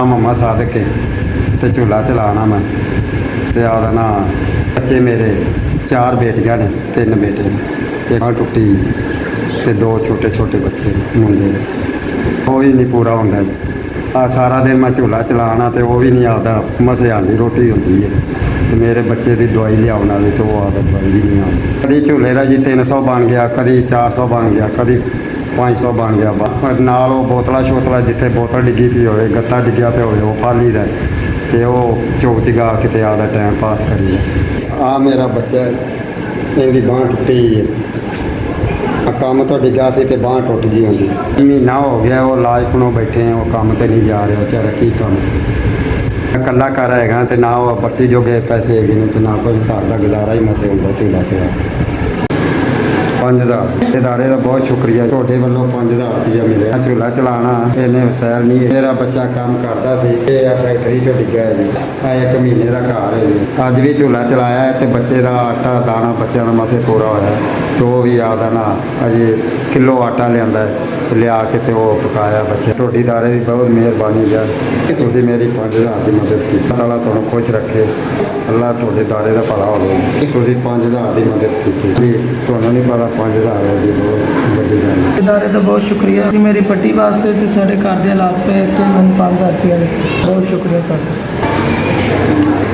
मम्मा सादक के ते झूला चलाना मैं ते आदा ना बच्चे मेरे 4 बेटियां ने 3 बेटे ने एक टुट्टी ते 2 छोटे छोटे बच्चे मुंडे ने वो ही नहीं पूरा होंदा आ सारा दिन मैं झूला चलाना तो वो भी नहीं आता मसे आंदी रोटी होंदी है तो मेरे बच्चे की दवाई लियाउण वाली तो वो आता दवाई भी नहीं आती कभी झूले का जी 300 बन गया कभी 400 बन गया कभी 500 बन गया पर नाल वो बोतल शोतला जिथे बोतल डिग्गी पी हो गत्ता डिग्या पे हो वो फाली दा ते वो चौक चगा किते आदा टाइम पास करी आ मेरा बच्चा इहदी बांह टुटी है काम तो डिग्गा सी ते बांह टुट गई होंगी महीना हो गया वो इलाज कोलों बैठे हैं वो काम ते नहीं जा रहे बेचारा की काम कला घर है तो ना वो पट्टी जोगे पैसे है तो ना कोई घर का गुजारा ही मसे होंगे झूला चला 5000 इदारे का बहुत शुक्रिया ਤੁਹਾਡੇ ਵੱਲੋਂ 5000 रुपया मिले झूला चलाना इन्ने वसैल नहीं मेरा बच्चा काम करता सी फैक्ट्री चो डिग्या है जी 1 महीने का घर है जी अज भी झूला चलाया है तो बच्चे का आटा दाना बच्चों का मसे पूरा होया तो वो भी आता ना अजे किलो आटा लिया लिया के तो वो पकाया बच्चे ਤੁਹਾਡੀ इदारे की बहुत मेहरबानी है तुसी मेरी 5000 की मदद की अल्लाह तुहानू खुश रखे अल्लाह ਤੁਹਾਡੇ इदारे का भला होवे तुसी 5000 की मदद की तुहानू नहीं पता 5000 ਦੀ ਬਹੁਤ ਵੱਡੀ ਗੱਲ ਹੈ इदारे का बहुत शुक्रिया जी मेरी पट्टी वास्ते तो साढ़े घर के हालात पे कि मैंने 5000 रुपया दिता बहुत शुक्रिया तुहाडा।